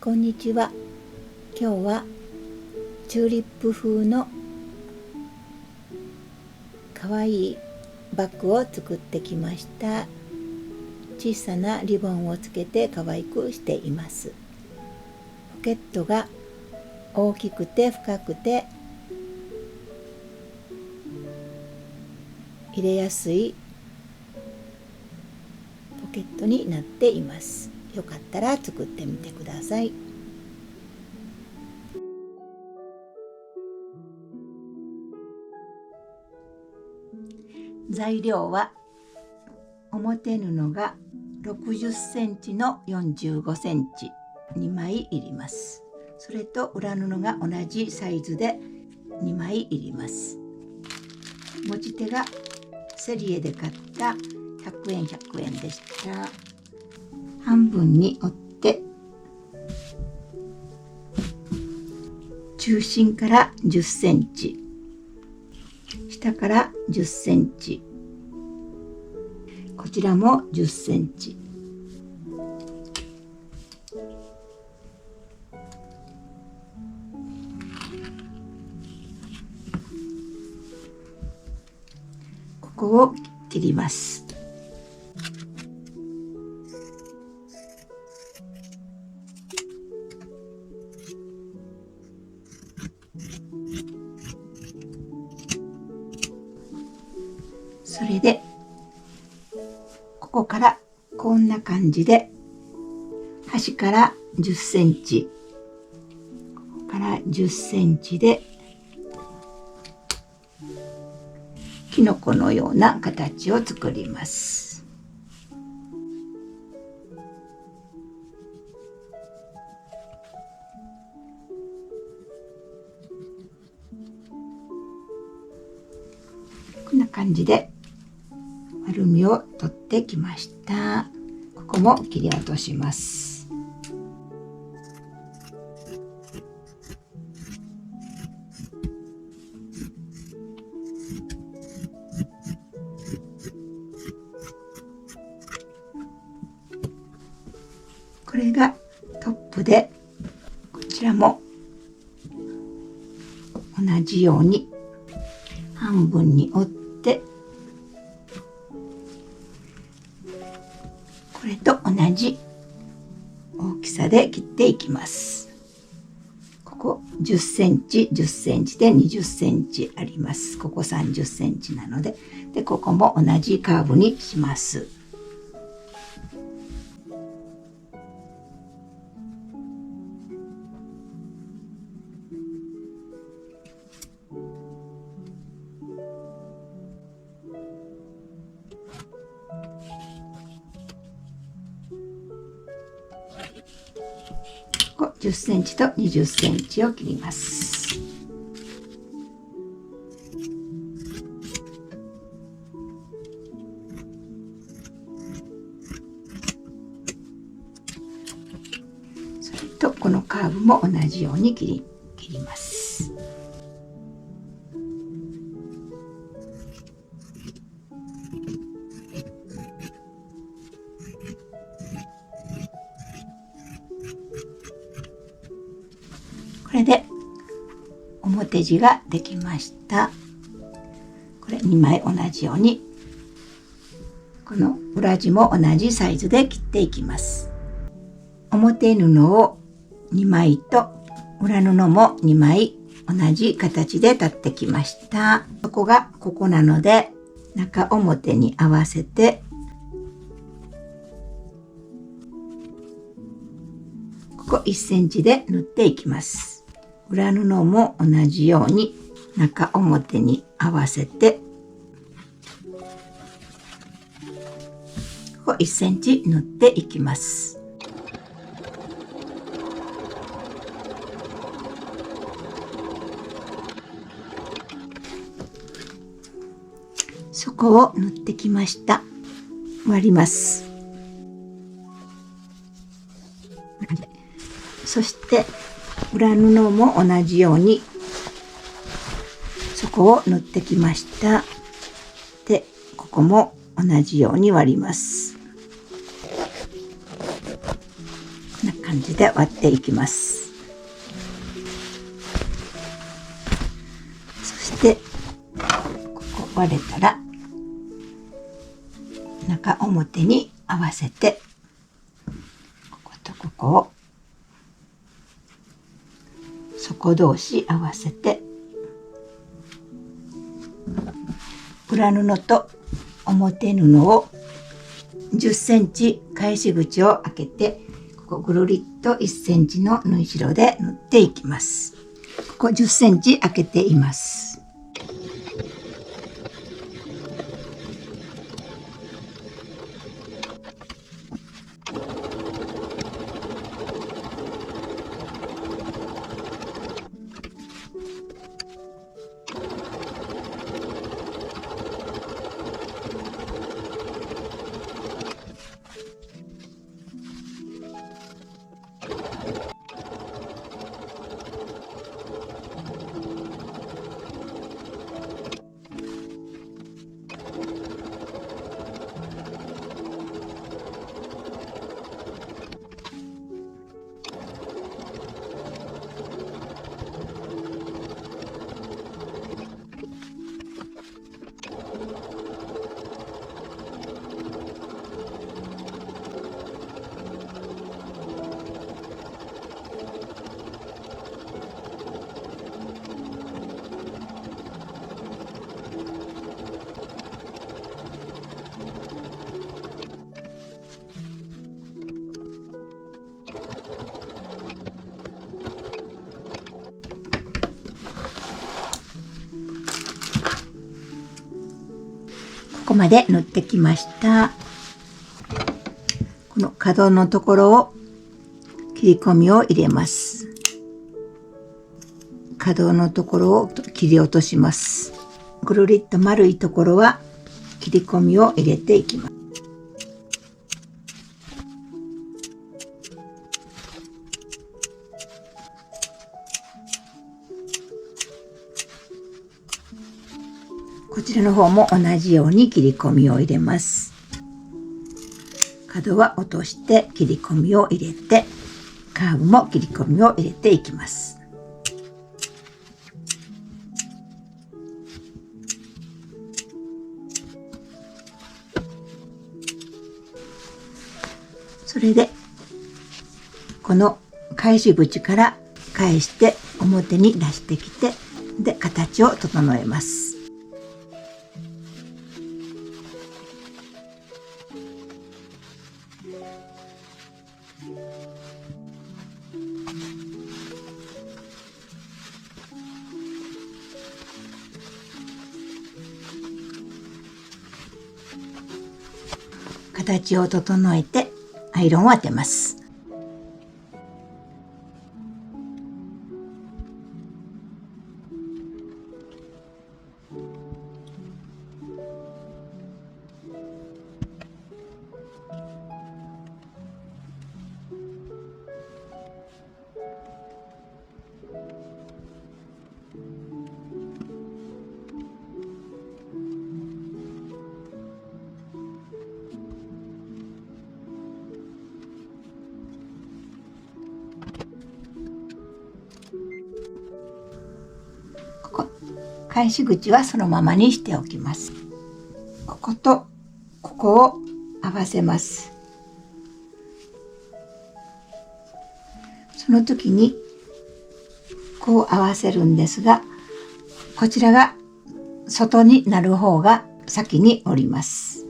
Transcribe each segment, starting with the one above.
こんにちは。今日はチューリップ風のかわいいバッグを作ってきました。小さなリボンをつけて可愛くしています。ポケットが大きくて深くて入れやすいポケットになっています。よかったら作ってみてください。材料は表布が60センチの45センチ2枚いります。それと裏布が同じサイズで2枚いります。持ち手がセリエで買った100円100円でした。半分に折って中心から10センチ、下から10センチ、こちらも10センチ、ここを切ります。それでここからこんな感じで端から10センチ、ここから10センチでキノコのような形を作ります。こんな感じで丸みを取ってきました。ここも切り落とします。これがトップで、こちらも同じように半分に折ってこれと同じ大きさで切っていきます。ここ10センチ10センチで20センチあります。ここ30センチなので、ここも同じカーブにします。10センチと20センチを切ります。それとこのカーブも同じように切ります。これで表地ができました。これ2枚同じように、この裏地も同じサイズで切っていきます。表布を2枚と裏布も2枚同じ形で立ってきました。そこがここなので中表に合わせてここ1センチで縫っていきます。裏布も同じように中表に合わせてここ1センチ縫っていきます。底を縫ってきました。割ります。そして裏布も同じように底を縫ってきました。で、ここも同じように割ります。んな感じで割っていきます。そしてここ割れたら中表に合わせて、こことここを底同士合わせて、裏布と表布を10センチ返し口を開けて、ここぐるりっと1センチの縫い代で縫っていきます。ここ10センチ開けています。ここまで縫ってきました。この角のところを切り込みを入れます。角のところを切り落とします。ぐるりっと丸いところは切り込みを入れていきます。こちらの方も同じように切り込みを入れます。角は落として切り込みを入れて、カーブも切り込みを入れていきます。それでこの返し口から返して表に出してきて、で形を整えます。形を整えてアイロンを当てます。返し口はそのままにしておきます。こことここを合わせます。その時にこう合わせるんですが、こちらが外になる方が先に折ります。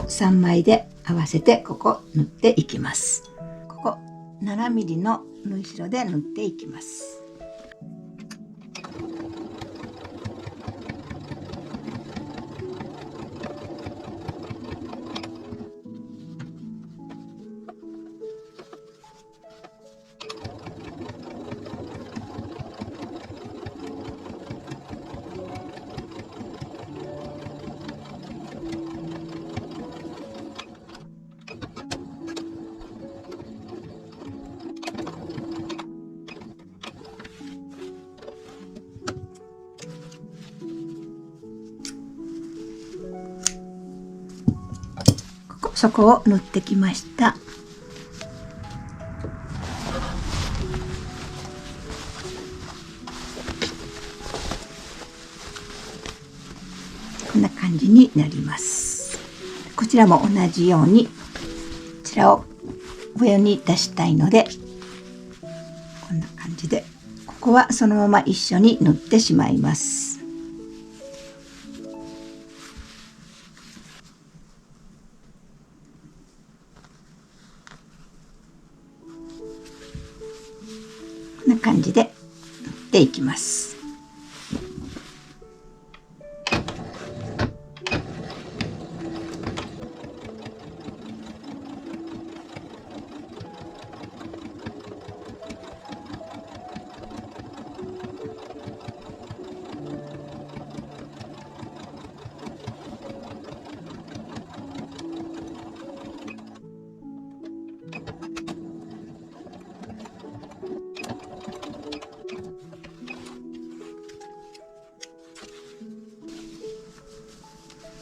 3枚で合わせてここ縫っていきます。ここ7ミリの縫い代で縫っていきます。底を縫ってきました。こんな感じになります。こちらも同じようにこちらを上に出したいので、こんな感じでここはそのまま一緒に縫ってしまいます。こんな感じで縫っていきます。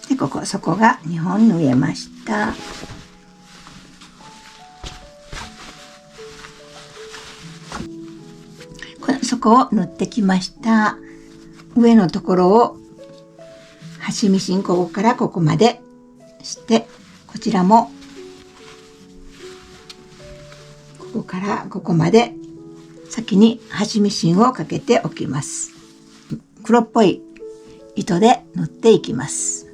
で、底が2本縫えました。この底を縫ってきました。上のところを端ミシンここからここまでして、こちらもここからここまで先に端ミシンをかけておきます。黒っぽい糸で縫っていきます。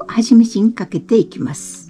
端ミシンかけていきます。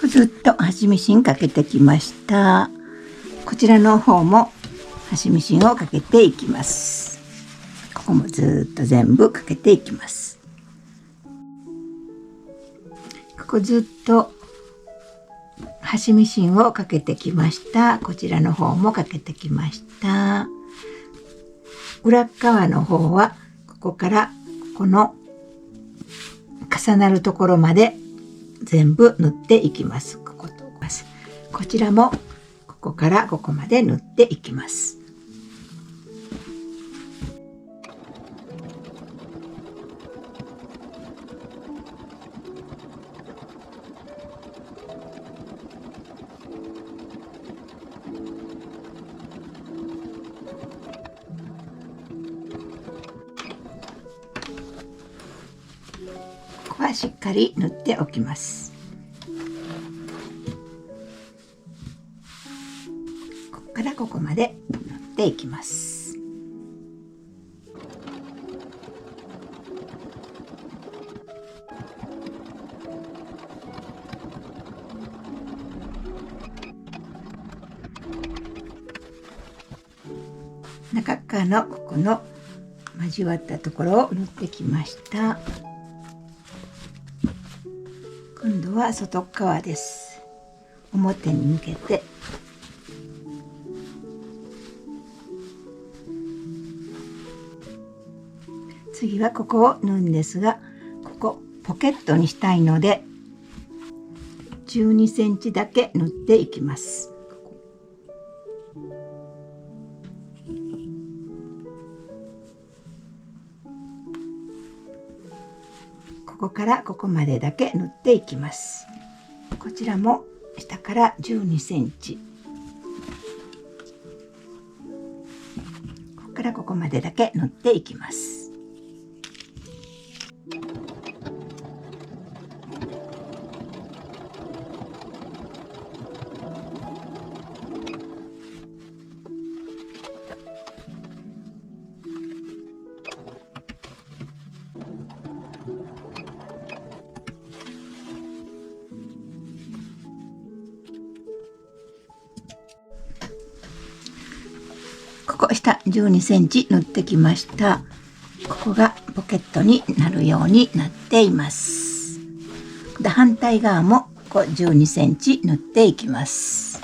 ずっと端ミシンかけてきました。こちらの方も端ミシンをかけていきます。ここもずっと全部かけていきます。ここずっと端ミシンをかけてきました。こちらの方もかけてきました。裏側の方はここからこの重なるところまで全部縫っていきます。こちらもここからここまで縫っていきます。ここはしっかり縫っておきます。ここからここまで縫っていきます。中側のここの交わったところを縫ってきました。今度は外側です。表に向けて次はここを縫うんですが、ここポケットにしたいので12センチだけ縫っていきます。ここからここまでだけ縫っていきます。こちらも下から12センチ、ここからここまでだけ縫っていきます。ここ下12センチ縫ってきました。ここがポケットになるようになっています。で反対側もこう12センチ縫っていきます。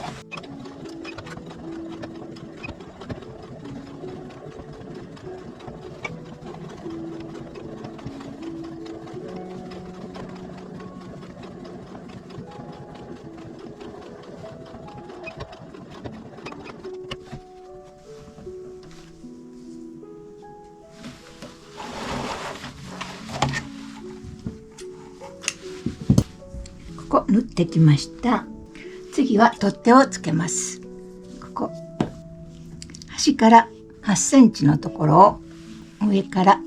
ここ縫ってきました。次は取っ手をつけます。ここ端から8センチのところを上から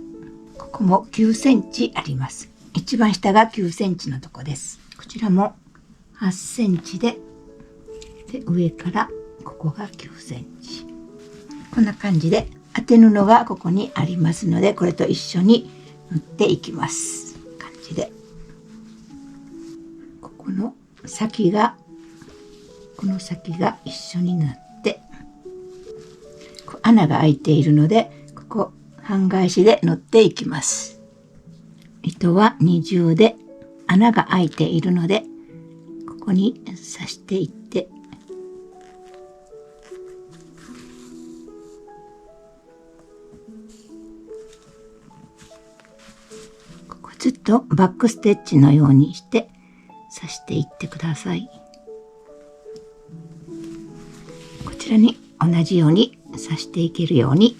ここも9センチあります。一番下が9センチのとこです。こちらも8センチで上からここが9センチ。こんな感じで当て布がここにありますので、これと一緒に縫っていきます。感じでこの先がこの先が一緒になって穴が開いているので、ここ半返しで縫っていきます。糸は二重で穴が開いているので、ここに刺していって、ここずっとバックステッチのようにして刺していってください。こちらに同じように刺していけるように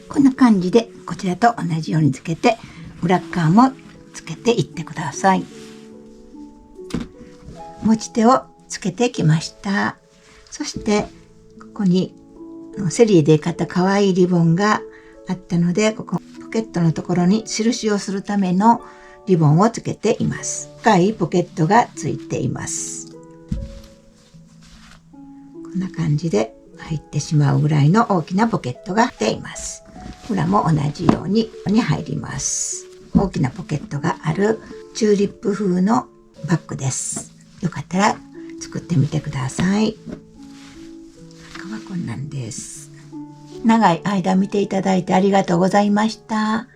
こんな感じでこちらと同じようにつけて裏側もつけていってください。持ち手をつけてきました。そしてここにセリで買った可愛いリボンがあったので、ここポケットのところに印をするためのリボンをつけています。深いポケットがついています。こんな感じで入ってしまうぐらいの大きなポケットが入っています。裏も同じように入ります。大きなポケットがあるチューリップ風のバッグです。よかったら作ってみてください。中はこんなんです。長い間見ていただいてありがとうございました。